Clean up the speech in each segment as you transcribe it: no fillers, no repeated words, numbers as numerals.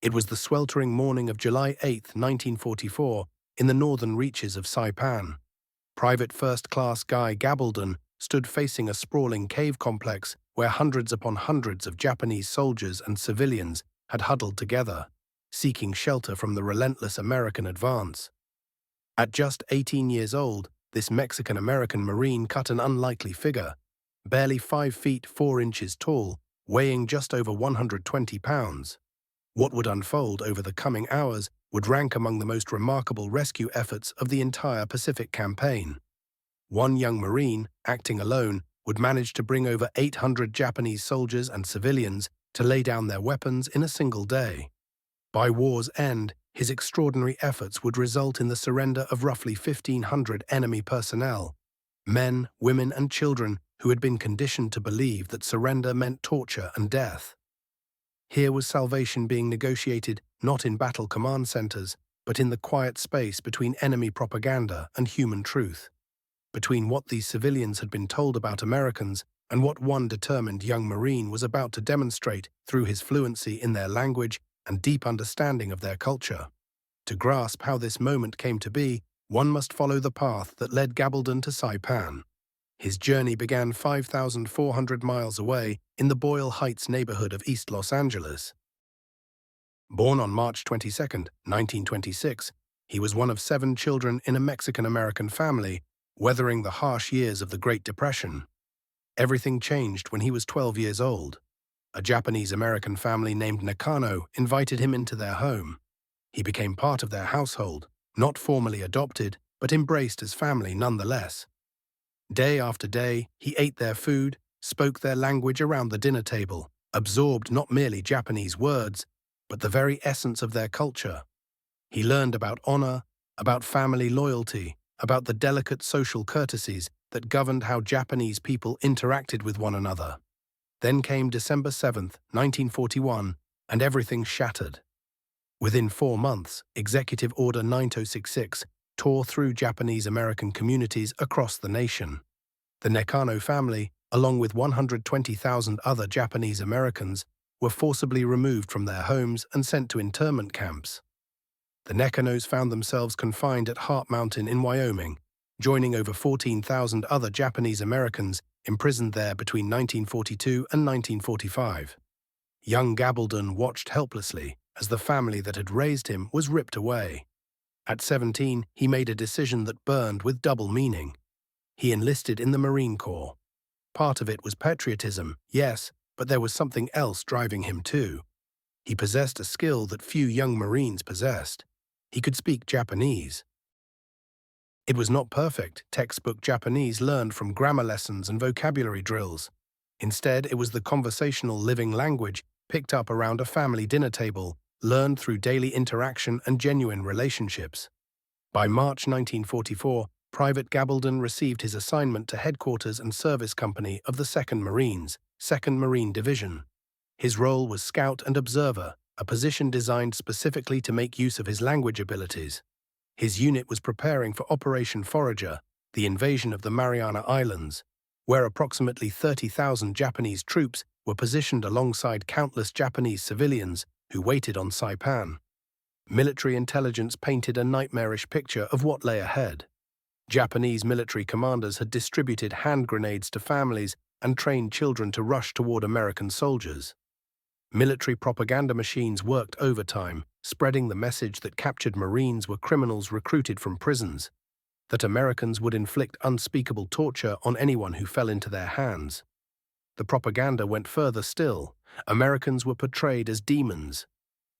It was the sweltering morning of July 8, 1944, in the northern reaches of Saipan. Private First Class Guy Gabaldon stood facing a sprawling cave complex where hundreds upon hundreds of Japanese soldiers and civilians had huddled together, seeking shelter from the relentless American advance. At just 18 years old, this Mexican-American Marine cut an unlikely figure, barely 5 feet 4 inches tall, weighing just over 120 pounds. What would unfold over the coming hours would rank among the most remarkable rescue efforts of the entire Pacific campaign. One young Marine, acting alone, would manage to bring over 800 Japanese soldiers and civilians to lay down their weapons in a single day. By war's end, his extraordinary efforts would result in the surrender of roughly 1,500 enemy personnel, men, women, and children who had been conditioned to believe that surrender meant torture and death. Here was salvation being negotiated not in battle command centers, but in the quiet space between enemy propaganda and human truth, between what these civilians had been told about Americans and what one determined young Marine was about to demonstrate through his fluency in their language and deep understanding of their culture. To grasp how this moment came to be, one must follow the path that led Gabaldon to Saipan. His journey began 5,400 miles away in the Boyle Heights neighborhood of East Los Angeles. Born on March 22, 1926, he was one of 7 children in a Mexican-American family, weathering the harsh years of the Great Depression. Everything changed when he was 12 years old. A Japanese-American family named Nakano invited him into their home. He became part of their household, not formally adopted, but embraced as family nonetheless. Day after day, he ate their food, spoke their language around the dinner table, absorbed not merely Japanese words, but the very essence of their culture. He learned about honor, about family loyalty, about the delicate social courtesies that governed how Japanese people interacted with one another. Then came December 7, 1941, and everything shattered. Within 4 months, Executive Order 9066 tore through Japanese-American communities across the nation. The Nakano family, along with 120,000 other Japanese Americans, were forcibly removed from their homes and sent to internment camps. The Nakanos found themselves confined at Heart Mountain in Wyoming, joining over 14,000 other Japanese Americans imprisoned there between 1942 and 1945. Young Gabaldon watched helplessly as the family that had raised him was ripped away. At 17, he made a decision that burned with double meaning. He enlisted in the Marine Corps. Part of it was patriotism, yes, but there was something else driving him too. He possessed a skill that few young Marines possessed. He could speak Japanese. It was not perfect, textbook Japanese learned from grammar lessons and vocabulary drills. Instead, it was the conversational living language picked up around a family dinner table, learned through daily interaction and genuine relationships. By March 1944, Private Gabaldon received his assignment to Headquarters and Service Company of the 2nd Marines, 2nd Marine Division. His role was Scout and Observer, a position designed specifically to make use of his language abilities. His unit was preparing for Operation Forager, the invasion of the Mariana Islands, where approximately 30,000 Japanese troops were positioned alongside countless Japanese civilians who waited on Saipan. Military intelligence painted a nightmarish picture of what lay ahead. Japanese military commanders had distributed hand grenades to families and trained children to rush toward American soldiers. Military propaganda machines worked overtime, spreading the message that captured Marines were criminals recruited from prisons, that Americans would inflict unspeakable torture on anyone who fell into their hands. The propaganda went further still. Americans were portrayed as demons,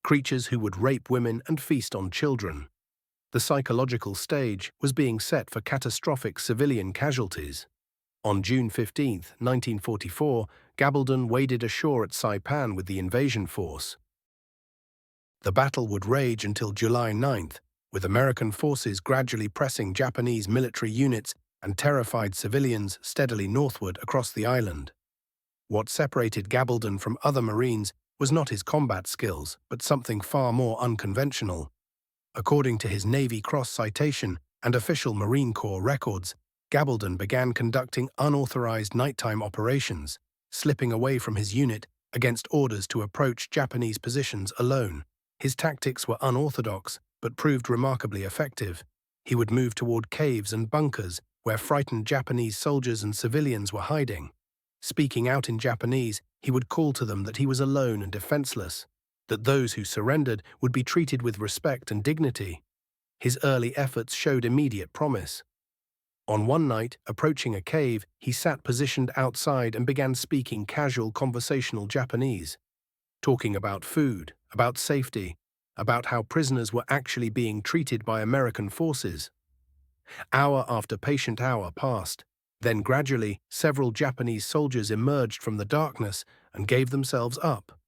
creatures who would rape women and feast on children. The psychological stage was being set for catastrophic civilian casualties. On June 15, 1944, Gabaldon waded ashore at Saipan with the invasion force. The battle would rage until July 9th, with American forces gradually pressing Japanese military units and terrified civilians steadily northward across the island. What separated Gabaldon from other Marines was not his combat skills, but something far more unconventional. According to his Navy Cross citation and official Marine Corps records, Gabaldon began conducting unauthorized nighttime operations, slipping away from his unit against orders to approach Japanese positions alone, His tactics were unorthodox, but proved remarkably effective. He would move toward caves and bunkers where frightened Japanese soldiers and civilians were hiding. Speaking out in Japanese, he would call to them that he was alone and defenseless, that those who surrendered would be treated with respect and dignity. His early efforts showed immediate promise. On one night, approaching a cave, he sat positioned outside and began speaking casual conversational Japanese, talking about food, about safety, about how prisoners were actually being treated by American forces. Hour after patient hour passed. Then gradually, several Japanese soldiers emerged from the darkness and gave themselves up.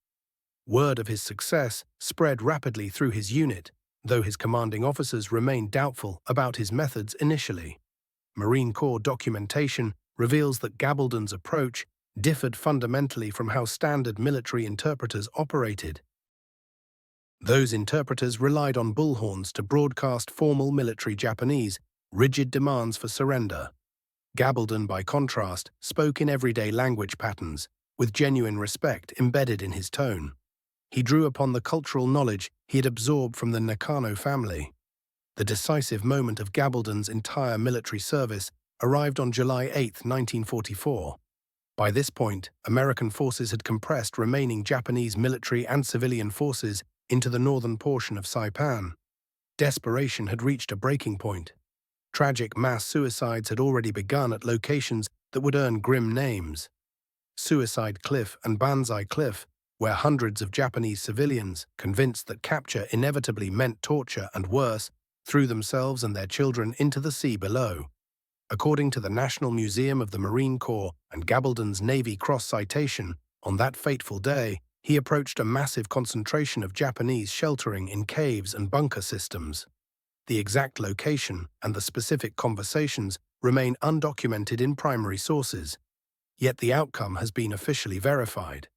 Word of his success spread rapidly through his unit, though his commanding officers remained doubtful about his methods initially. Marine Corps documentation reveals that Gabaldon's approach differed fundamentally from how standard military interpreters operated. Those interpreters relied on bullhorns to broadcast formal military Japanese, rigid demands for surrender. Gabaldon, by contrast, spoke in everyday language patterns, with genuine respect embedded in his tone. He drew upon the cultural knowledge he had absorbed from the Nakano family. The decisive moment of Gabaldon's entire military service arrived on July 8, 1944. By this point, American forces had compressed remaining Japanese military and civilian forces into the northern portion of Saipan. Desperation had reached a breaking point. Tragic mass suicides had already begun at locations that would earn grim names. Suicide Cliff and Banzai Cliff, where hundreds of Japanese civilians, convinced that capture inevitably meant torture and worse, threw themselves and their children into the sea below. According to the National Museum of the Marine Corps and Gabaldon's Navy Cross citation, on that fateful day, he approached a massive concentration of Japanese sheltering in caves and bunker systems. The exact location and the specific conversations remain undocumented in primary sources, yet the outcome has been officially verified.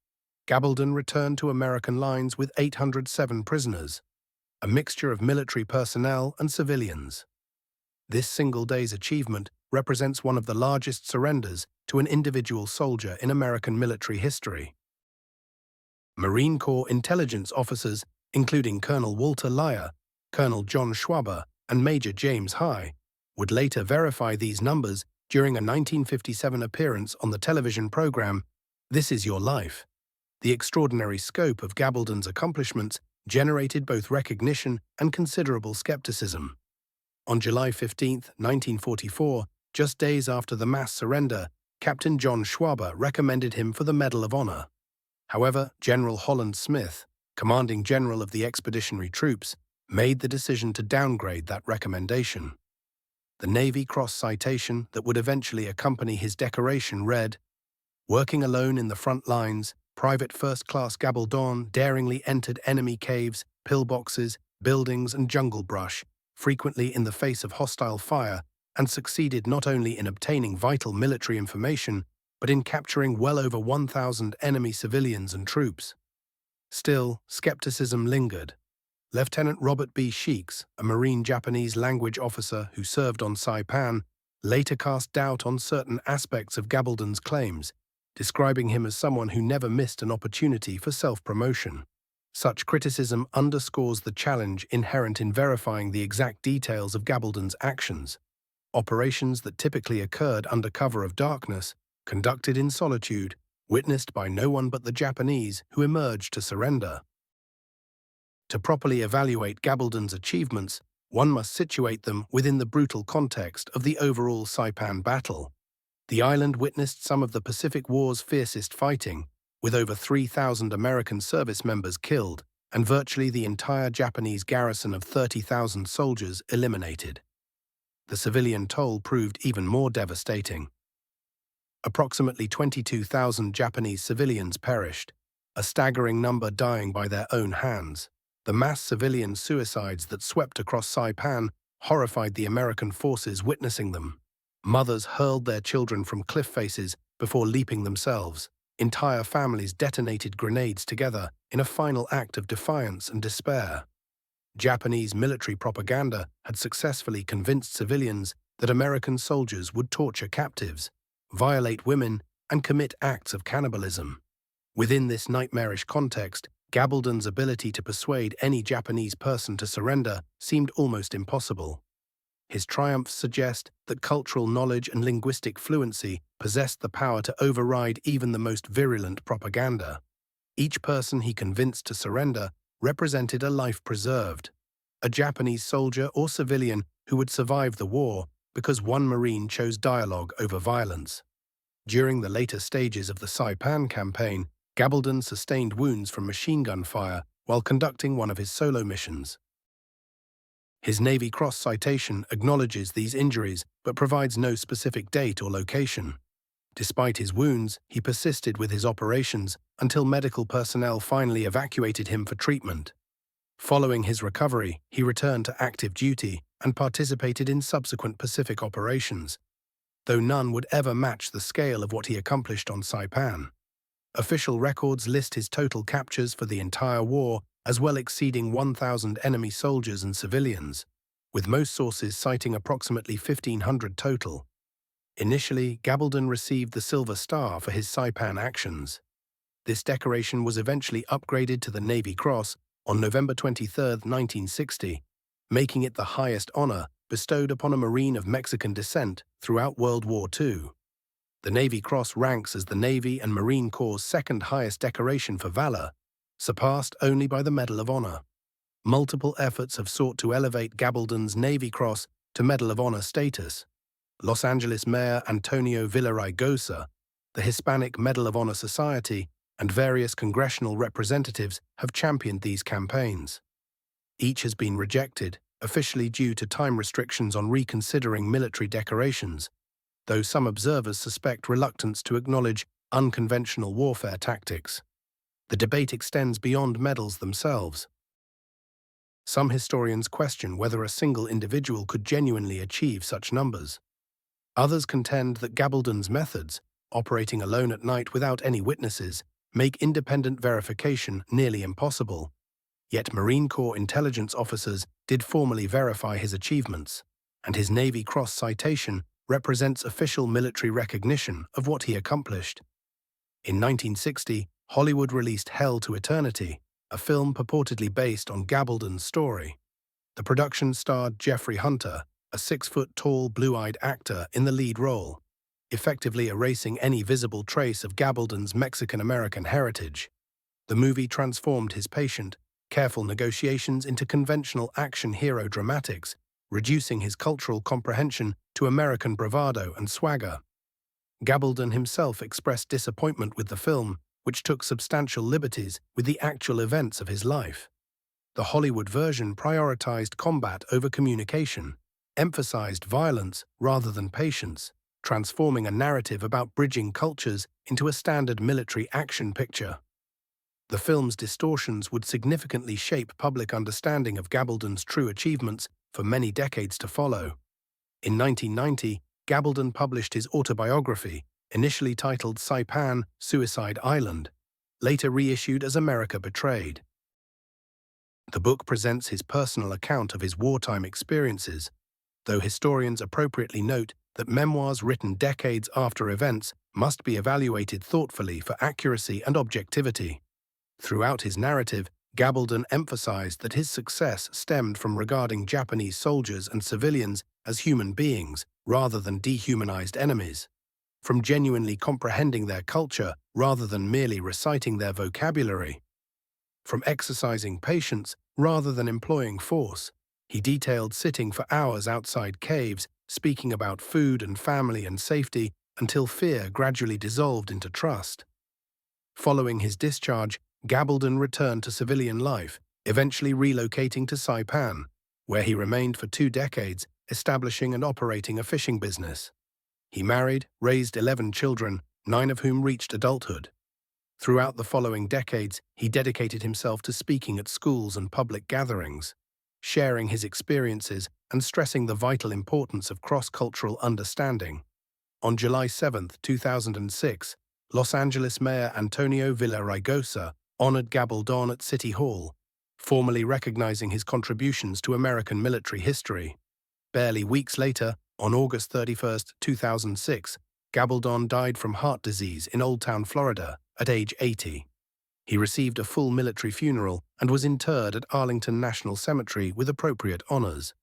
Gabaldon returned to American lines with 807 prisoners, a mixture of military personnel and civilians. This single day's achievement represents one of the largest surrenders to an individual soldier in American military history. Marine Corps intelligence officers, including Colonel Walter Lyer, Colonel John Schwaber, and Major James High, would later verify these numbers during a 1957 appearance on the television program This Is Your Life. The extraordinary scope of Gabaldon's accomplishments generated both recognition and considerable skepticism. On July 15, 1944, just days after the mass surrender, Captain John Schwaber recommended him for the Medal of Honor. However, General Holland Smith, commanding general of the expeditionary troops, made the decision to downgrade that recommendation. The Navy Cross citation that would eventually accompany his decoration read, "Working alone in the front lines, Private First Class Gabaldon daringly entered enemy caves, pillboxes, buildings and jungle brush, frequently in the face of hostile fire, and succeeded not only in obtaining vital military information, but in capturing well over 1,000 enemy civilians and troops." Still, skepticism lingered. Lieutenant Robert B. Sheeks, a Marine Japanese language officer who served on Saipan, later cast doubt on certain aspects of Gabaldon's claims, describing him as someone who never missed an opportunity for self-promotion. Such criticism underscores the challenge inherent in verifying the exact details of Gabaldon's actions. Operations that typically occurred under cover of darkness, conducted in solitude, witnessed by no one but the Japanese who emerged to surrender. To properly evaluate Gabaldon's achievements, one must situate them within the brutal context of the overall Saipan battle. The island witnessed some of the Pacific War's fiercest fighting, with over 3,000 American service members killed and virtually the entire Japanese garrison of 30,000 soldiers eliminated. The civilian toll proved even more devastating. Approximately 22,000 Japanese civilians perished, a staggering number dying by their own hands. The mass civilian suicides that swept across Saipan horrified the American forces witnessing them. Mothers hurled their children from cliff faces before leaping themselves. Entire families detonated grenades together in a final act of defiance and despair. Japanese military propaganda had successfully convinced civilians that American soldiers would torture captives, violate women, and commit acts of cannibalism. Within this nightmarish context, Gabaldon's ability to persuade any Japanese person to surrender seemed almost impossible. His triumphs suggest that cultural knowledge and linguistic fluency possessed the power to override even the most virulent propaganda. Each person he convinced to surrender represented a life preserved, a Japanese soldier or civilian who would survive the war because one Marine chose dialogue over violence. During the later stages of the Saipan campaign, Gabaldon sustained wounds from machine gun fire while conducting one of his solo missions. His Navy Cross citation acknowledges these injuries but provides no specific date or location. Despite his wounds, he persisted with his operations until medical personnel finally evacuated him for treatment. Following his recovery, he returned to active duty and participated in subsequent Pacific operations, though none would ever match the scale of what he accomplished on Saipan. Official records list his total captures for the entire war as well exceeding 1,000 enemy soldiers and civilians, with most sources citing approximately 1,500 total. Initially, Gabaldon received the Silver Star for his Saipan actions. This decoration was eventually upgraded to the Navy Cross on November 23, 1960, making it the highest honor bestowed upon a Marine of Mexican descent throughout World War II. The Navy Cross ranks as the Navy and Marine Corps' second highest decoration for valor, surpassed only by the Medal of Honor. Multiple efforts have sought to elevate Gabaldon's Navy Cross to Medal of Honor status. Los Angeles Mayor Antonio Villaraigosa, the Hispanic Medal of Honor Society, and various congressional representatives have championed these campaigns. Each has been rejected, officially due to time restrictions on reconsidering military decorations, though some observers suspect reluctance to acknowledge unconventional warfare tactics. The debate extends beyond medals themselves. Some historians question whether a single individual could genuinely achieve such numbers. Others contend that Gabaldon's methods, operating alone at night without any witnesses, make independent verification nearly impossible. Yet Marine Corps intelligence officers did formally verify his achievements, and his Navy Cross citation represents official military recognition of what he accomplished. In 1960, Hollywood released Hell to Eternity, a film purportedly based on Gabaldon's story. The production starred Jeffrey Hunter, a 6-foot-tall, blue-eyed actor in the lead role, effectively erasing any visible trace of Gabaldon's Mexican-American heritage. The movie transformed his patient, careful negotiations into conventional action hero dramatics, reducing his cultural comprehension to American bravado and swagger. Gabaldon himself expressed disappointment with the film, which took substantial liberties with the actual events of his life. The Hollywood version prioritized combat over communication, emphasized violence rather than patience, transforming a narrative about bridging cultures into a standard military action picture. The film's distortions would significantly shape public understanding of Gabaldon's true achievements for many decades to follow. In 1990, Gabaldon published his autobiography, initially titled Saipan, Suicide Island, later reissued as America Betrayed. The book presents his personal account of his wartime experiences, though historians appropriately note that memoirs written decades after events must be evaluated thoughtfully for accuracy and objectivity. Throughout his narrative, Gabaldon emphasized that his success stemmed from regarding Japanese soldiers and civilians as human beings rather than dehumanized enemies, from genuinely comprehending their culture rather than merely reciting their vocabulary, from exercising patience rather than employing force. He detailed sitting for hours outside caves, speaking about food and family and safety until fear gradually dissolved into trust. Following his discharge, Gabaldon returned to civilian life, eventually relocating to Saipan, where he remained for 2 decades, establishing and operating a fishing business. He married, raised 11 children, 9 of whom reached adulthood. Throughout the following decades, he dedicated himself to speaking at schools and public gatherings, sharing his experiences and stressing the vital importance of cross-cultural understanding. On July 7, 2006, Los Angeles Mayor Antonio Villaraigosa honored Gabaldon at City Hall, formally recognizing his contributions to American military history. Barely weeks later, on August 31, 2006, Gabaldon died from heart disease in Old Town, Florida, at age 80. He received a full military funeral and was interred at Arlington National Cemetery with appropriate honors.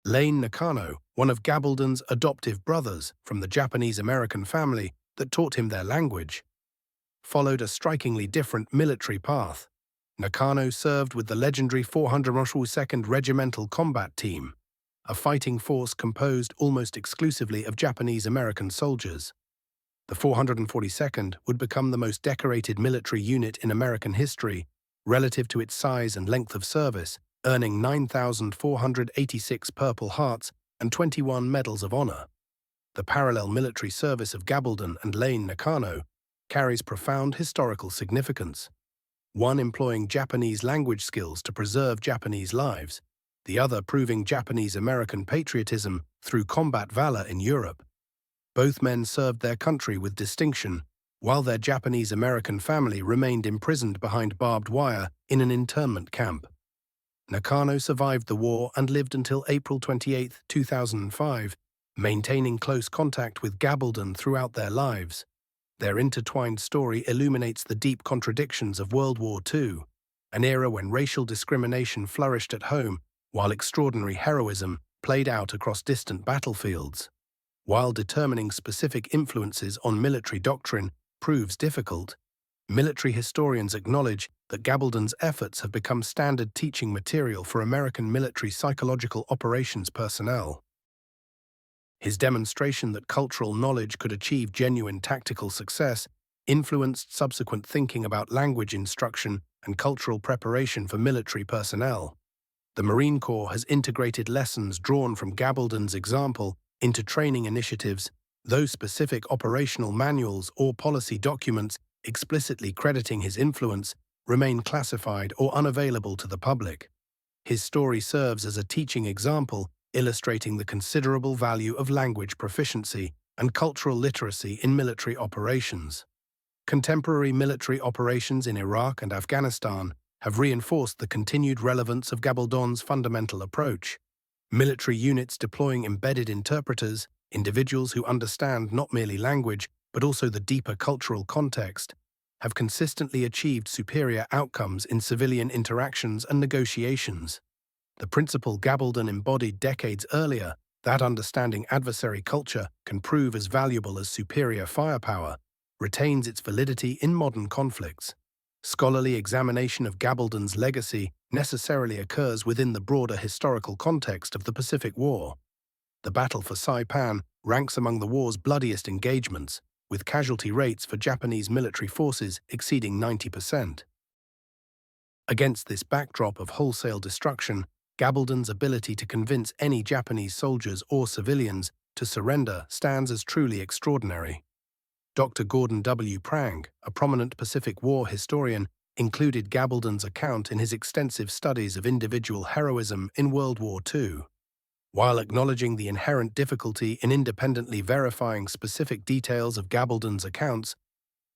Lane Nakano, one of Gabaldon's adoptive brothers from the Japanese-American family that taught him their language, followed a strikingly different military path. Nakano served with the legendary 402nd Regimental Combat Team, a fighting force composed almost exclusively of Japanese-American soldiers. The 442nd would become the most decorated military unit in American history, relative to its size and length of service, earning 9,486 Purple Hearts and 21 Medals of Honor. The parallel military service of Gabaldon and Lane Nakano carries profound historical significance. One employing Japanese language skills to preserve Japanese lives, the other proving Japanese-American patriotism through combat valor in Europe. Both men served their country with distinction, while their Japanese-American family remained imprisoned behind barbed wire in an internment camp. Nakano survived the war and lived until April 28, 2005, maintaining close contact with Gabaldon throughout their lives. Their intertwined story illuminates the deep contradictions of World War II, an era when racial discrimination flourished at home while extraordinary heroism played out across distant battlefields. While determining specific influences on military doctrine proves difficult, military historians acknowledge that Gabaldon's efforts have become standard teaching material for American military psychological operations personnel. His demonstration that cultural knowledge could achieve genuine tactical success influenced subsequent thinking about language instruction and cultural preparation for military personnel. The Marine Corps has integrated lessons drawn from Gabaldon's example into training initiatives, though specific operational manuals or policy documents explicitly crediting his influence remain classified or unavailable to the public. His story serves as a teaching example, illustrating the considerable value of language proficiency and cultural literacy in military operations. Contemporary military operations in Iraq and Afghanistan have reinforced the continued relevance of Gabaldon's fundamental approach. Military units deploying embedded interpreters, individuals who understand not merely language but also the deeper cultural context, have consistently achieved superior outcomes in civilian interactions and negotiations. The principle Gabaldon embodied decades earlier, that understanding adversary culture can prove as valuable as superior firepower, retains its validity in modern conflicts. Scholarly examination of Gabaldon's legacy necessarily occurs within the broader historical context of the Pacific War. The battle for Saipan ranks among the war's bloodiest engagements, with casualty rates for Japanese military forces exceeding 90%. Against this backdrop of wholesale destruction, Gabaldon's ability to convince any Japanese soldiers or civilians to surrender stands as truly extraordinary. Dr. Gordon W. Prang, a prominent Pacific War historian, included Gabaldon's account in his extensive studies of individual heroism in World War II. While acknowledging the inherent difficulty in independently verifying specific details of Gabaldon's accounts,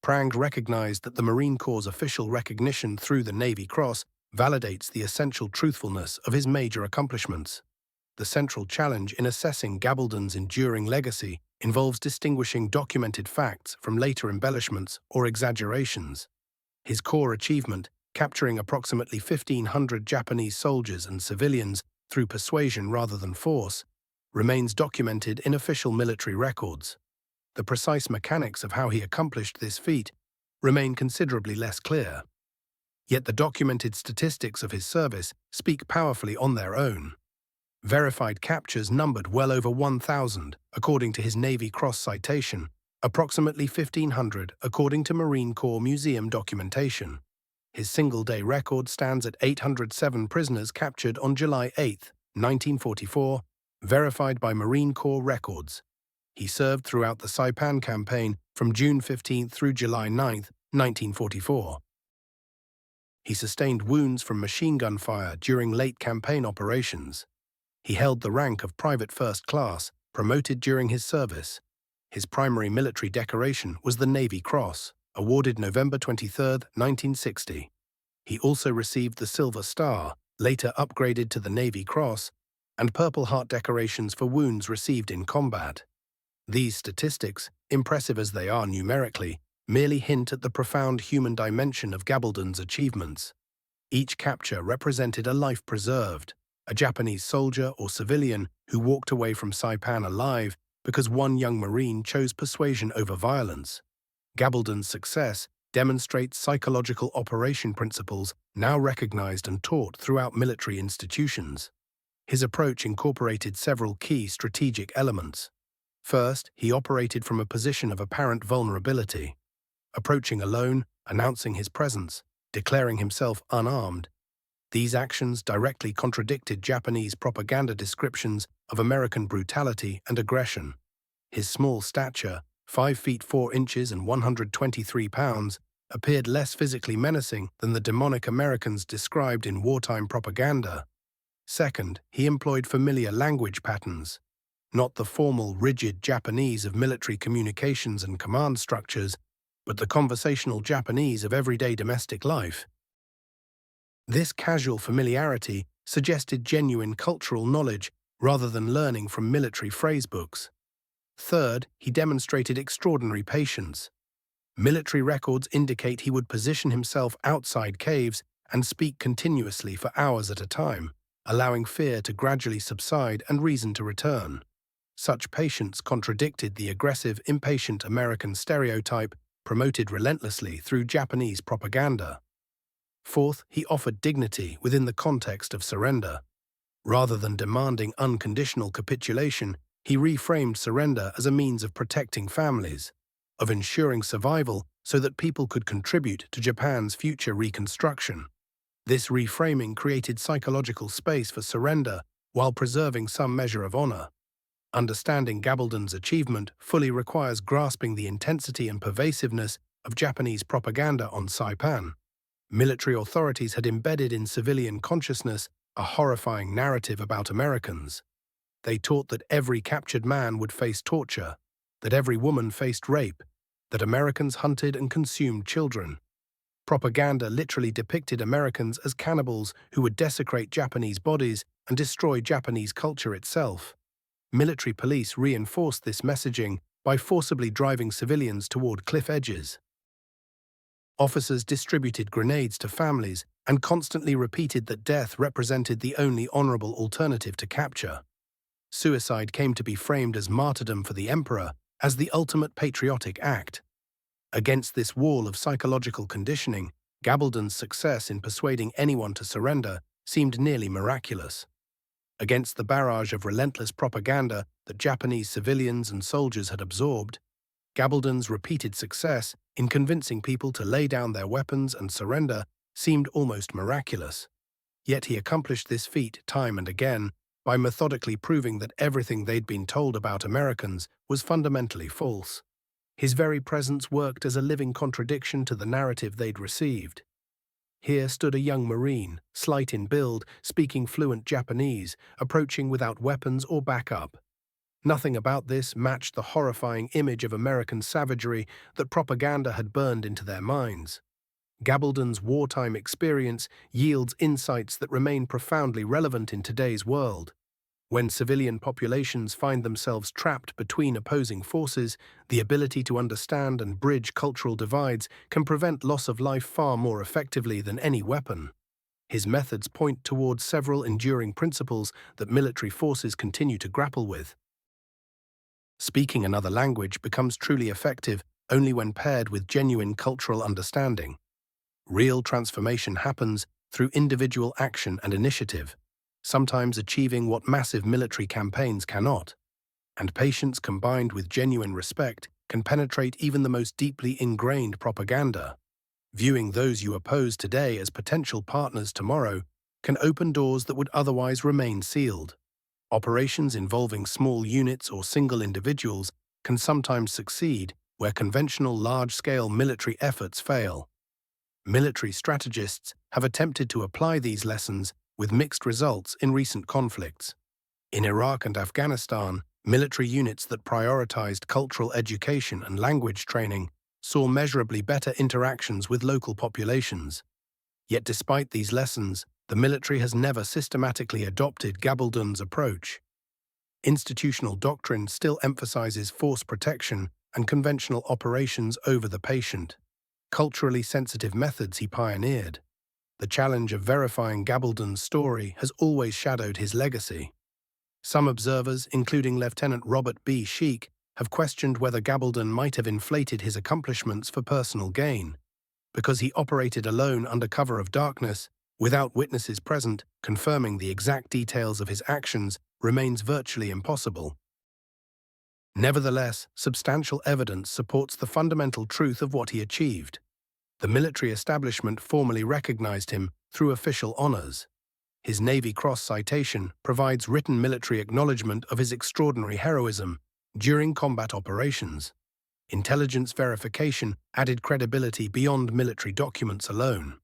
Prang recognized that the Marine Corps' official recognition through the Navy Cross validates the essential truthfulness of his major accomplishments. The central challenge in assessing Gabaldon's enduring legacy involves distinguishing documented facts from later embellishments or exaggerations. His core achievement, capturing approximately 1,500 Japanese soldiers and civilians through persuasion rather than force, remains documented in official military records. The precise mechanics of how he accomplished this feat remain considerably less clear. Yet the documented statistics of his service speak powerfully on their own. Verified captures numbered well over 1,000, according to his Navy Cross citation, approximately 1,500 according to Marine Corps Museum documentation. His single-day record stands at 807 prisoners captured on July 8, 1944, verified by Marine Corps records. He served throughout the Saipan campaign from June 15 through July 9, 1944. He sustained wounds from machine gun fire during late campaign operations. He held the rank of Private First Class, promoted during his service. His primary military decoration was the Navy Cross, awarded November 23, 1960. He also received the Silver Star, later upgraded to the Navy Cross, and Purple Heart decorations for wounds received in combat. These statistics, impressive as they are numerically, merely hint at the profound human dimension of Gabaldon's achievements. Each capture represented a life preserved, a Japanese soldier or civilian who walked away from Saipan alive because one young Marine chose persuasion over violence. Gabaldon's success demonstrates psychological operation principles now recognized and taught throughout military institutions. His approach incorporated several key strategic elements. First, he operated from a position of apparent vulnerability. Approaching alone, announcing his presence, declaring himself unarmed. These actions directly contradicted Japanese propaganda descriptions of American brutality and aggression. His small stature, 5 feet 4 inches and 123 pounds, appeared less physically menacing than the demonic Americans described in wartime propaganda. Second, he employed familiar language patterns, not the formal, rigid Japanese of military communications and command structures, but the conversational Japanese of everyday domestic life. This casual familiarity suggested genuine cultural knowledge rather than learning from military phrasebooks. Third, he demonstrated extraordinary patience. Military records indicate he would position himself outside caves and speak continuously for hours at a time, allowing fear to gradually subside and reason to return. Such patience contradicted the aggressive, impatient American stereotype promoted relentlessly through Japanese propaganda. Fourth, he offered dignity within the context of surrender. Rather than demanding unconditional capitulation, he reframed surrender as a means of protecting families, of ensuring survival so that people could contribute to Japan's future reconstruction. This reframing created psychological space for surrender while preserving some measure of honor. Understanding Gabaldon's achievement fully requires grasping the intensity and pervasiveness of Japanese propaganda on Saipan. Military authorities had embedded in civilian consciousness a horrifying narrative about Americans. They taught that every captured man would face torture, that every woman faced rape, that Americans hunted and consumed children. Propaganda literally depicted Americans as cannibals who would desecrate Japanese bodies and destroy Japanese culture itself. Military police reinforced this messaging by forcibly driving civilians toward cliff edges. Officers distributed grenades to families and constantly repeated that death represented the only honorable alternative to capture. Suicide came to be framed as martyrdom for the emperor, as the ultimate patriotic act. Against this wall of psychological conditioning, Gabaldon's success in persuading anyone to surrender seemed nearly miraculous. Against the barrage of relentless propaganda that Japanese civilians and soldiers had absorbed, Gabaldon's repeated success in convincing people to lay down their weapons and surrender seemed almost miraculous. Yet he accomplished this feat time and again by methodically proving that everything they'd been told about Americans was fundamentally false. His very presence worked as a living contradiction to the narrative they'd received. Here stood a young Marine, slight in build, speaking fluent Japanese, approaching without weapons or backup. Nothing about this matched the horrifying image of American savagery that propaganda had burned into their minds. Gabaldon's wartime experience yields insights that remain profoundly relevant in today's world. When civilian populations find themselves trapped between opposing forces, the ability to understand and bridge cultural divides can prevent loss of life far more effectively than any weapon. His methods point towards several enduring principles that military forces continue to grapple with. Speaking another language becomes truly effective only when paired with genuine cultural understanding. Real transformation happens through individual action and initiative, sometimes achieving what massive military campaigns cannot. And patience combined with genuine respect can penetrate even the most deeply ingrained propaganda. Viewing those you oppose today as potential partners tomorrow can open doors that would otherwise remain sealed. Operations involving small units or single individuals can sometimes succeed where conventional large-scale military efforts fail. Military strategists have attempted to apply these lessons with mixed results in recent conflicts. In Iraq and Afghanistan, military units that prioritized cultural education and language training saw measurably better interactions with local populations. Yet despite these lessons, the military has never systematically adopted Gabaldon's approach. Institutional doctrine still emphasizes force protection and conventional operations over the patient. Culturally sensitive methods he pioneered. The challenge of verifying Gabaldon's story has always shadowed his legacy. Some observers, including Lieutenant Robert B. Sheik, have questioned whether Gabaldon might have inflated his accomplishments for personal gain. Because he operated alone under cover of darkness, without witnesses present, confirming the exact details of his actions remains virtually impossible. Nevertheless, substantial evidence supports the fundamental truth of what he achieved. The military establishment formally recognized him through official honors. His Navy Cross citation provides written military acknowledgement of his extraordinary heroism during combat operations. Intelligence verification added credibility beyond military documents alone.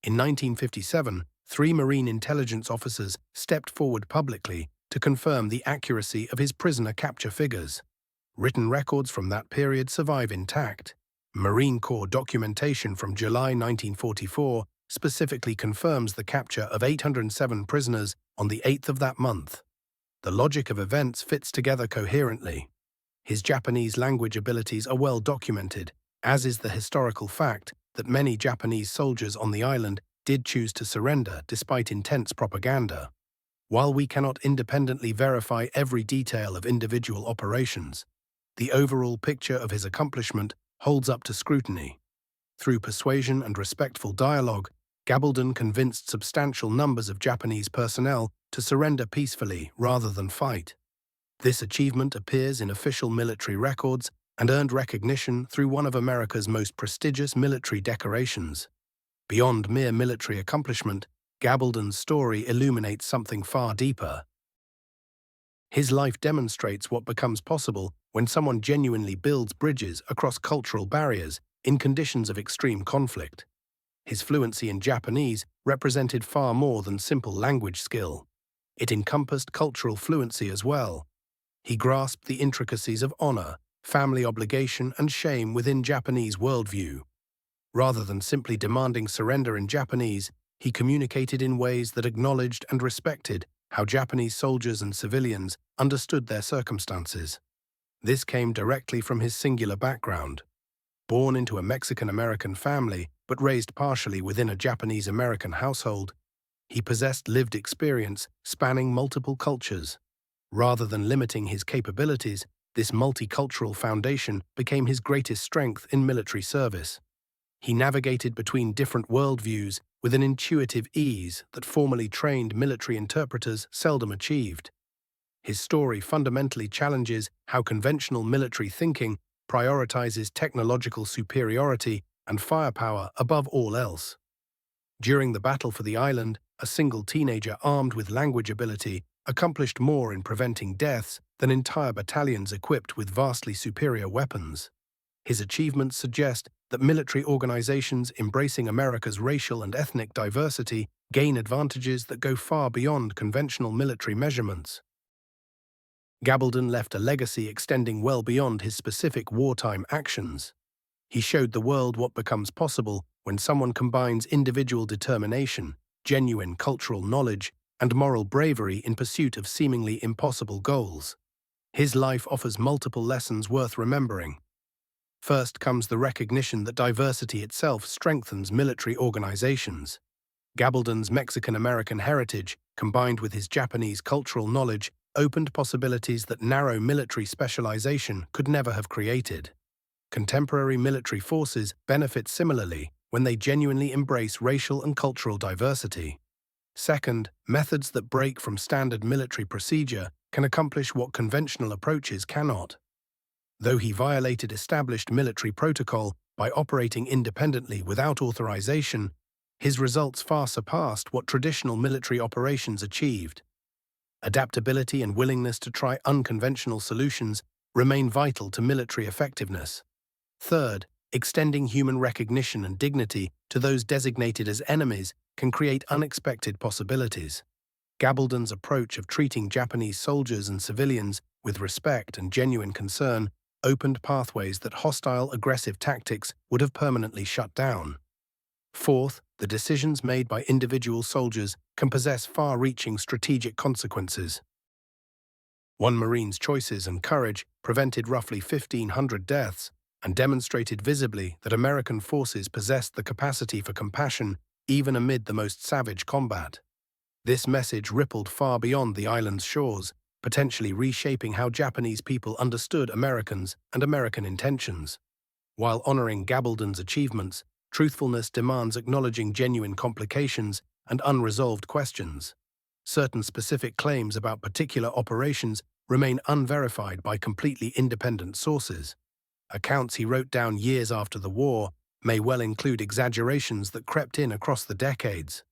In 1957, 3 Marine intelligence officers stepped forward publicly to confirm the accuracy of his prisoner capture figures. Written records from that period survive intact. Marine Corps documentation from July 1944 specifically confirms the capture of 807 prisoners on the 8th of that month. The logic of events fits together coherently. His Japanese language abilities are well documented, as is the historical fact that many Japanese soldiers on the island did choose to surrender despite intense propaganda. While we cannot independently verify every detail of individual operations, the overall picture of his accomplishment holds up to scrutiny. Through persuasion and respectful dialogue, Gabaldon convinced substantial numbers of Japanese personnel to surrender peacefully rather than fight. This achievement appears in official military records and earned recognition through one of America's most prestigious military decorations. Beyond mere military accomplishment, Gabaldon's story illuminates something far deeper. His life demonstrates what becomes possible when someone genuinely builds bridges across cultural barriers in conditions of extreme conflict. His fluency in Japanese represented far more than simple language skill. It encompassed cultural fluency as well. He grasped the intricacies of honor, family obligation, and shame within Japanese worldview. Rather than simply demanding surrender in Japanese, he communicated in ways that acknowledged and respected how Japanese soldiers and civilians understood their circumstances. This came directly from his singular background. Born into a Mexican-American family but raised partially within a Japanese-American household, he possessed lived experience spanning multiple cultures. Rather than limiting his capabilities, this multicultural foundation became his greatest strength in military service. He navigated between different worldviews with an intuitive ease that formally trained military interpreters seldom achieved. His story fundamentally challenges how conventional military thinking prioritizes technological superiority and firepower above all else. During the battle for the island, a single teenager armed with language ability accomplished more in preventing deaths than entire battalions equipped with vastly superior weapons. His achievements suggest that military organizations embracing America's racial and ethnic diversity gain advantages that go far beyond conventional military measurements. Gabaldon left a legacy extending well beyond his specific wartime actions. He showed the world what becomes possible when someone combines individual determination, genuine cultural knowledge, and moral bravery in pursuit of seemingly impossible goals. His life offers multiple lessons worth remembering. First comes the recognition that diversity itself strengthens military organizations. Gabaldon's Mexican-American heritage, combined with his Japanese cultural knowledge, opened possibilities that narrow military specialization could never have created. Contemporary military forces benefit similarly when they genuinely embrace racial and cultural diversity. Second, methods that break from standard military procedure can accomplish what conventional approaches cannot. Though he violated established military protocol by operating independently without authorization, his results far surpassed what traditional military operations achieved. Adaptability and willingness to try unconventional solutions remain vital to military effectiveness. Third, extending human recognition and dignity to those designated as enemies can create unexpected possibilities. Gabaldon's approach of treating Japanese soldiers and civilians with respect and genuine concern opened pathways that hostile, aggressive tactics would have permanently shut down. Fourth, the decisions made by individual soldiers can possess far-reaching strategic consequences. One Marine's choices and courage prevented roughly 1,500 deaths and demonstrated visibly that American forces possessed the capacity for compassion even amid the most savage combat. This message rippled far beyond the island's shores, potentially reshaping how Japanese people understood Americans and American intentions. While honoring Gabaldon's achievements, truthfulness demands acknowledging genuine complications and unresolved questions. Certain specific claims about particular operations remain unverified by completely independent sources. Accounts he wrote down years after the war may well include exaggerations that crept in across the decades.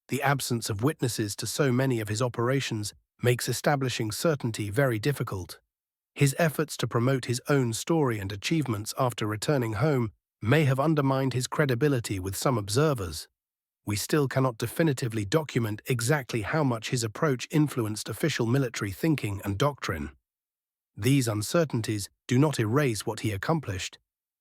The absence of witnesses to so many of his operations makes establishing certainty very difficult. His efforts to promote his own story and achievements after returning home may have undermined his credibility with some observers. We still cannot definitively document exactly how much his approach influenced official military thinking and doctrine. These uncertainties do not erase what he accomplished,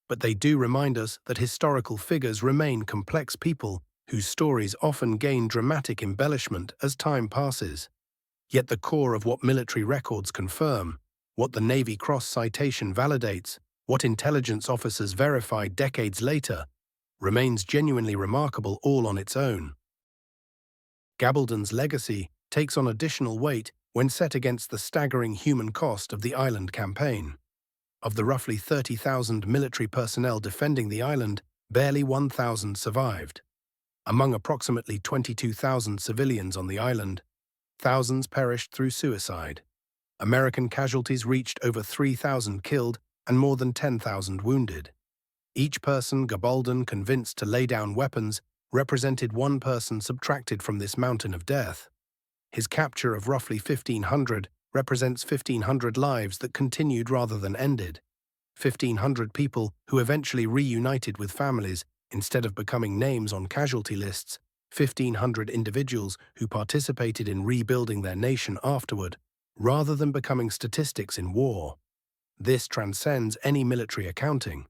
but they do remind us that historical figures remain complex people whose stories often gain dramatic embellishment as time passes. Yet the core of what military records confirm, what the Navy Cross citation validates, what intelligence officers verified decades later, remains genuinely remarkable all on its own. Gabaldon's legacy takes on additional weight when set against the staggering human cost of the island campaign. Of the roughly 30,000 military personnel defending the island, barely 1,000 survived. Among approximately 22,000 civilians on the island, thousands perished through suicide. American casualties reached over 3,000 killed and more than 10,000 wounded. Each person Gabaldon convinced to lay down weapons represented one person subtracted from this mountain of death. His capture of roughly 1,500 represents 1,500 lives that continued rather than ended. 1,500 people who eventually reunited with families instead of becoming names on casualty lists, 1,500 individuals who participated in rebuilding their nation afterward, rather than becoming statistics in war. This transcends any military accounting.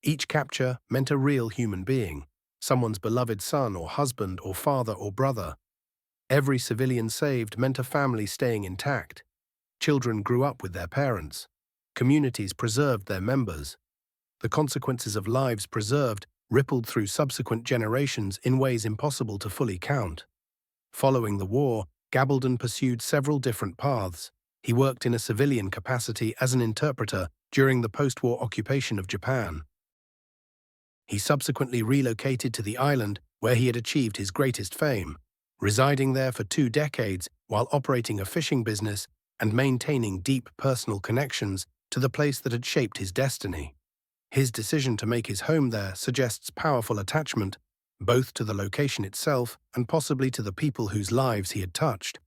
Each capture meant a real human being, someone's beloved son or husband or father or brother. Every civilian saved meant a family staying intact. Children grew up with their parents. Communities preserved their members. The consequences of lives preserved rippled through subsequent generations in ways impossible to fully count. Following the war, Gabaldon pursued several different paths. He worked in a civilian capacity as an interpreter during the post-war occupation of Japan. He subsequently relocated to the island where he had achieved his greatest fame, residing there for 2 decades while operating a fishing business and maintaining deep personal connections to the place that had shaped his destiny. His decision to make his home there suggests powerful attachment, both to the location itself and possibly to the people whose lives he had touched.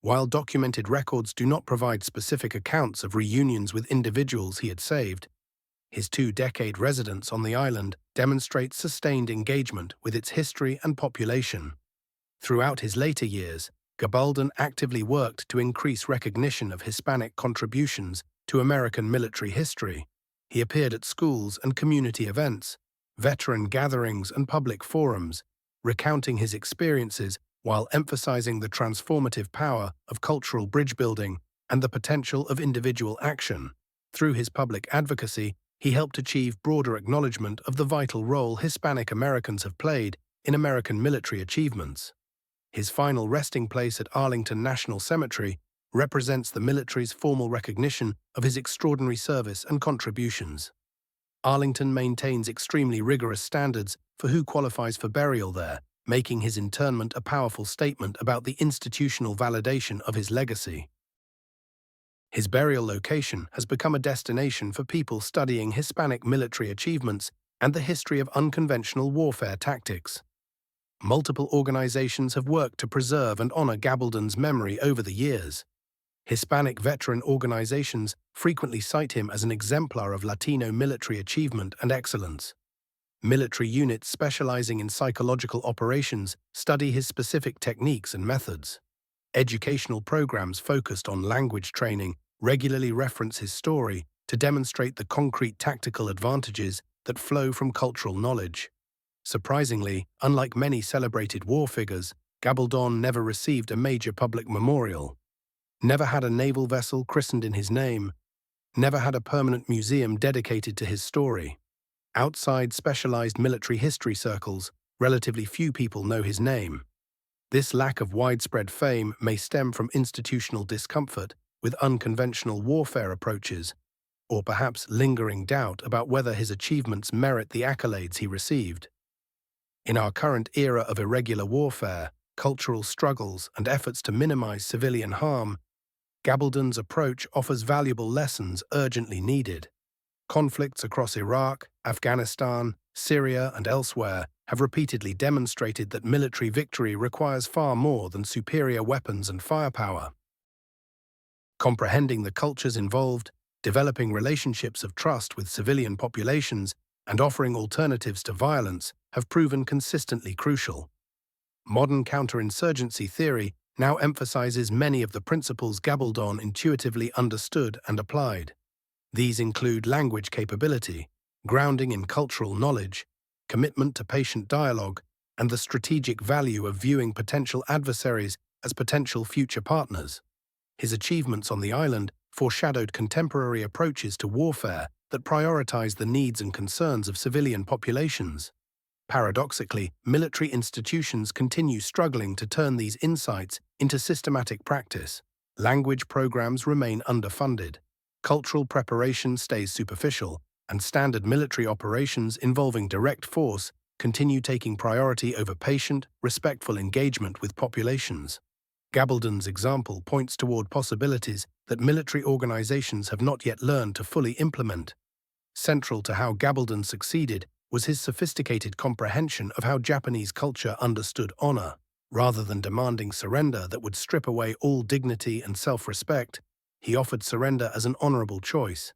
While documented records do not provide specific accounts of reunions with individuals he had saved, his 2-decade residence on the island demonstrates sustained engagement with its history and population. Throughout his later years, Gabaldon actively worked to increase recognition of Hispanic contributions to American military history. He appeared at schools and community events, veteran gatherings and public forums, recounting his experiences while emphasizing the transformative power of cultural bridge building and the potential of individual action. Through his public advocacy, he helped achieve broader acknowledgement of the vital role Hispanic Americans have played in American military achievements. His final resting place at Arlington National Cemetery represents the military's formal recognition of his extraordinary service and contributions. Arlington maintains extremely rigorous standards for who qualifies for burial there, making his interment a powerful statement about the institutional validation of his legacy. His burial location has become a destination for people studying Hispanic military achievements and the history of unconventional warfare tactics. Multiple organizations have worked to preserve and honor Gabaldon's memory over the years. Hispanic veteran organizations frequently cite him as an exemplar of Latino military achievement and excellence. Military units specializing in psychological operations study his specific techniques and methods. Educational programs focused on language training regularly reference his story to demonstrate the concrete tactical advantages that flow from cultural knowledge. Surprisingly, unlike many celebrated war figures, Gabaldon never received a major public memorial. never had a naval vessel christened in his name, never had a permanent museum dedicated to his story. Outside specialized military history circles, relatively few people know his name. This lack of widespread fame may stem from institutional discomfort with unconventional warfare approaches, or perhaps lingering doubt about whether his achievements merit the accolades he received. In our current era of irregular warfare, cultural struggles, and efforts to minimize civilian harm, Gabaldon's approach offers valuable lessons urgently needed. Conflicts across Iraq, Afghanistan, Syria, and elsewhere have repeatedly demonstrated that military victory requires far more than superior weapons and firepower. Comprehending the cultures involved, developing relationships of trust with civilian populations, and offering alternatives to violence have proven consistently crucial. Modern counterinsurgency theory now emphasizes many of the principles Gabaldon intuitively understood and applied. These include language capability, grounding in cultural knowledge, commitment to patient dialogue, and the strategic value of viewing potential adversaries as potential future partners. His achievements on the island foreshadowed contemporary approaches to warfare that prioritize the needs and concerns of civilian populations. Paradoxically, military institutions continue struggling to turn these insights into systematic practice. Language programs remain underfunded. Cultural preparation stays superficial, and standard military operations involving direct force continue taking priority over patient, respectful engagement with populations. Gabaldon's example points toward possibilities that military organizations have not yet learned to fully implement. Central to how Gabaldon succeeded was his sophisticated comprehension of how Japanese culture understood honor. Rather than demanding surrender that would strip away all dignity and self-respect, he offered surrender as an honorable choice.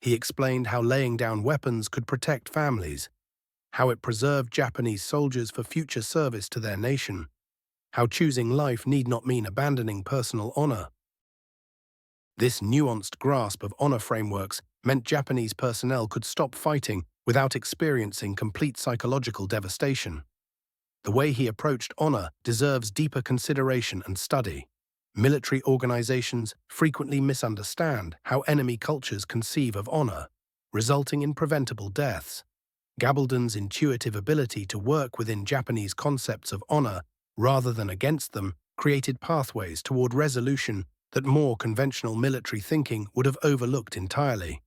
He explained how laying down weapons could protect families, how it preserved Japanese soldiers for future service to their nation, how choosing life need not mean abandoning personal honor. This nuanced grasp of honor frameworks meant Japanese personnel could stop fighting without experiencing complete psychological devastation. The way he approached honor deserves deeper consideration and study. Military organizations frequently misunderstand how enemy cultures conceive of honor, resulting in preventable deaths. Gabaldon's intuitive ability to work within Japanese concepts of honor rather than against them created pathways toward resolution that more conventional military thinking would have overlooked entirely.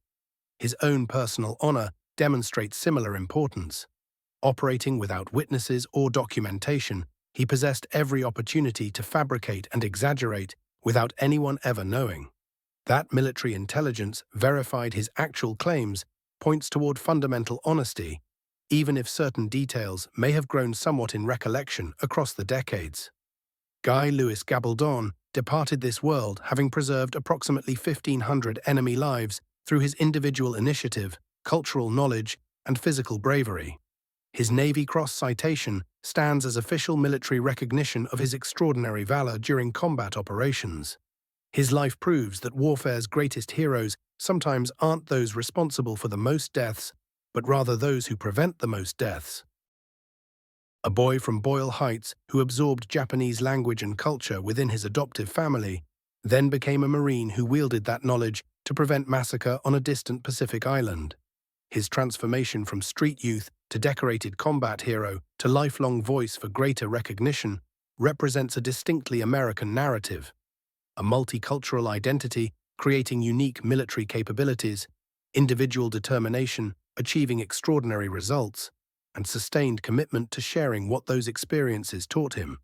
His own personal honor demonstrates similar importance. Operating without witnesses or documentation, he possessed every opportunity to fabricate and exaggerate without anyone ever knowing. That military intelligence verified his actual claims points toward fundamental honesty, even if certain details may have grown somewhat in recollection across the decades. Guy Louis Gabaldon departed this world having preserved approximately 1,500 enemy lives through his individual initiative, cultural knowledge, and physical bravery. His Navy Cross citation stands as official military recognition of his extraordinary valor during combat operations. His life proves that warfare's greatest heroes sometimes aren't those responsible for the most deaths, but rather those who prevent the most deaths. A boy from Boyle Heights who absorbed Japanese language and culture within his adoptive family, then became a Marine who wielded that knowledge to prevent massacre on a distant Pacific island. His transformation from street youth to decorated combat hero to lifelong voice for greater recognition represents a distinctly American narrative. A multicultural identity creating unique military capabilities, individual determination, achieving extraordinary results, and sustained commitment to sharing what those experiences taught him.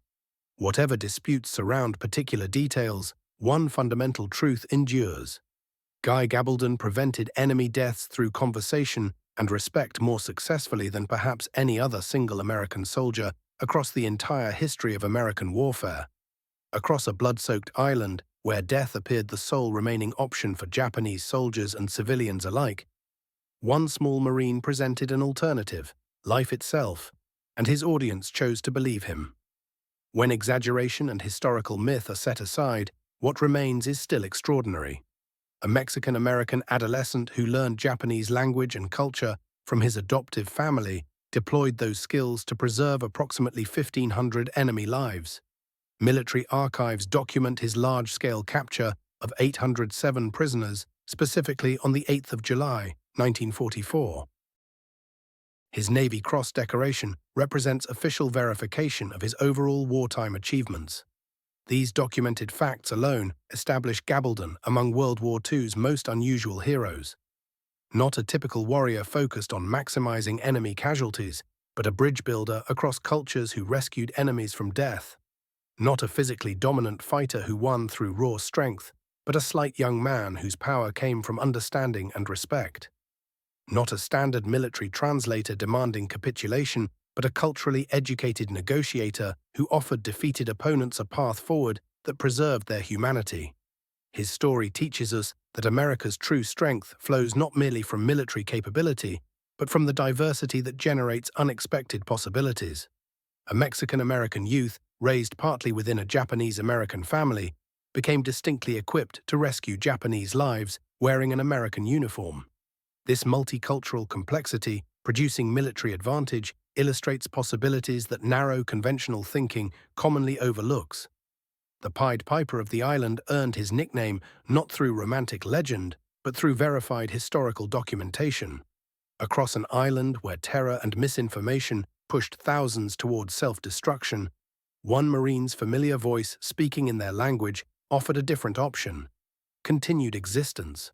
Whatever disputes surround particular details, one fundamental truth endures. Guy Gabaldon prevented enemy deaths through conversation and respect more successfully than perhaps any other single American soldier across the entire history of American warfare. Across a blood-soaked island where death appeared the sole remaining option for Japanese soldiers and civilians alike, one small Marine presented an alternative, life itself, and his audience chose to believe him. When exaggeration and historical myth are set aside, what remains is still extraordinary. A Mexican-American adolescent who learned Japanese language and culture from his adoptive family deployed those skills to preserve approximately 1,500 enemy lives. Military archives document his large-scale capture of 807 prisoners, specifically on the 8th of July, 1944. His Navy Cross decoration represents official verification of his overall wartime achievements. These documented facts alone establish Gabaldon among World War II's most unusual heroes. Not a typical warrior focused on maximizing enemy casualties, but a bridge builder across cultures who rescued enemies from death. Not a physically dominant fighter who won through raw strength, but a slight young man whose power came from understanding and respect. Not a standard military translator demanding capitulation, but a culturally educated negotiator who offered defeated opponents a path forward that preserved their humanity. His story teaches us that America's true strength flows not merely from military capability, but from the diversity that generates unexpected possibilities. A Mexican-American youth, raised partly within a Japanese-American family, became distinctly equipped to rescue Japanese lives wearing an American uniform. This multicultural complexity, producing military advantage, illustrates possibilities that narrow conventional thinking commonly overlooks. The Pied Piper of the island earned his nickname not through romantic legend, but through verified historical documentation. Across an island where terror and misinformation pushed thousands towards self-destruction, one Marine's familiar voice speaking in their language offered a different option: continued existence.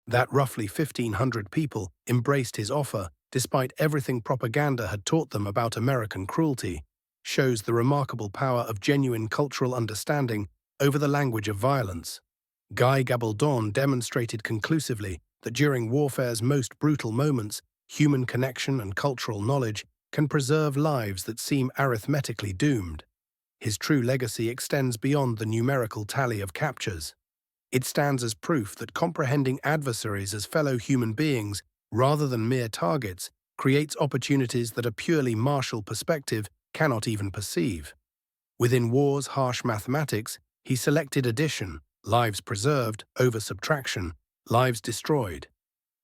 That roughly 1,500 people embraced his offer, despite everything propaganda had taught them about American cruelty, shows the remarkable power of genuine cultural understanding over the language of violence. Guy Gabaldon demonstrated conclusively that during warfare's most brutal moments, human connection and cultural knowledge can preserve lives that seem arithmetically doomed. His true legacy extends beyond the numerical tally of captures. It stands as proof that comprehending adversaries as fellow human beings, rather than mere targets, creates opportunities that a purely martial perspective cannot even perceive. Within war's harsh mathematics, he selected addition, lives preserved, over subtraction, lives destroyed.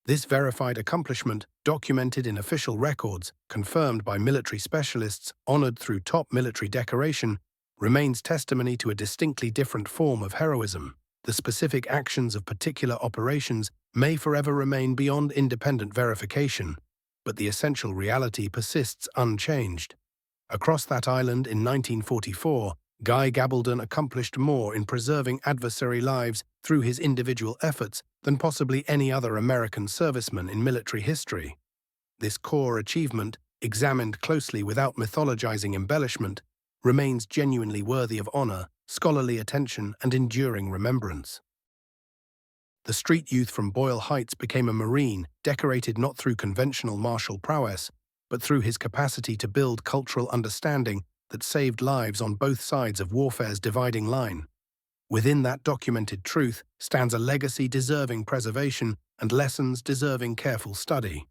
This verified accomplishment, documented in official records, confirmed by military specialists, honored through top military decoration, remains testimony to a distinctly different form of heroism. The specific actions of particular operations may forever remain beyond independent verification, but the essential reality persists unchanged. Across that island in 1944, Guy Gabaldon accomplished more in preserving adversary lives through his individual efforts than possibly any other American serviceman in military history. This core achievement, examined closely without mythologizing embellishment, remains genuinely worthy of honor, scholarly attention, and enduring remembrance. The street youth from Boyle Heights became a Marine, decorated not through conventional martial prowess, but through his capacity to build cultural understanding that saved lives on both sides of warfare's dividing line. Within that documented truth stands a legacy deserving preservation and lessons deserving careful study.